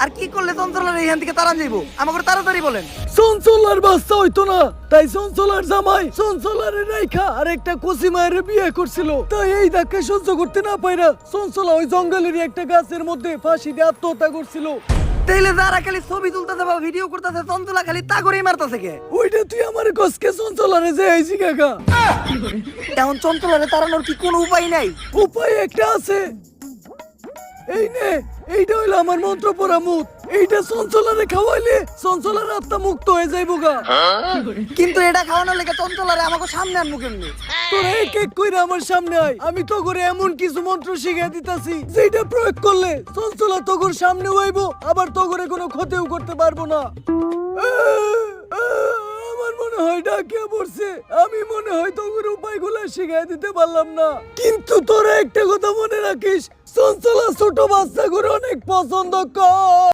আর কি করলে চঞ্চলার এইখান থেকে তাড়ান যাইবো আমাকে তাড়াতাড়ি বলেন। চঞ্চলার বাচ্চা হইতো না, তাই চঞ্চলার জামাই চঞ্চলারে রাইখা আর একটা কচি মায়ের বিয়ে করছিল। তাই এই ধাক্কা সহ্য করতে না পাইরা চঞ্চলা ওই জঙ্গলের একটা গাছের মধ্যে ফাঁসি দিয়ে আত্মহত্যা করছিল। তাইলে যারা খালি ছবি তুলতেছে বা ভিডিও করতেছে চঞ্চলা খালি তা করেই মারতেছে কে? ওইটা তুই আমার কসকে চঞ্চলারে যে আইছি কাকা। এখন চঞ্চলারে তাড়ানোর কি কোনো উপায় নাই? উপায় একটা আছে, এই নে, এইটা হইলো আমার মন্ত্র পড়া মুখ। এইটা চঞ্চলারে খাওয়াইলে চঞ্চলার আত্মা মুক্ত হয়ে যাইবো গা। কিন্তু এটা খাওয়ানোর লেগে চঞ্চলারে আমাকে সামনে আনবো কেমনি? তোরা এক এক কইরা আমার সামনে আয়, আমি তো করে এমন কিছু মন্ত্র শিখিয়ে দিতাছি যেটা প্রয়োগ করলে চঞ্চলা তোর সামনে হইবো, আবার তোরে কোনো ক্ষতিও করতে পারবো না। আমার মনে হয় ডাকিয়া পড়ছে, আমি মনে হয় তোর উপায়গুলো শিখিয়ে দিতে পারলাম না। কিন্তু তোরা একটা কথা মনে রাখিস, চঞ্চলা ছোট বাচ্চা করে অনেক পছন্দ কর।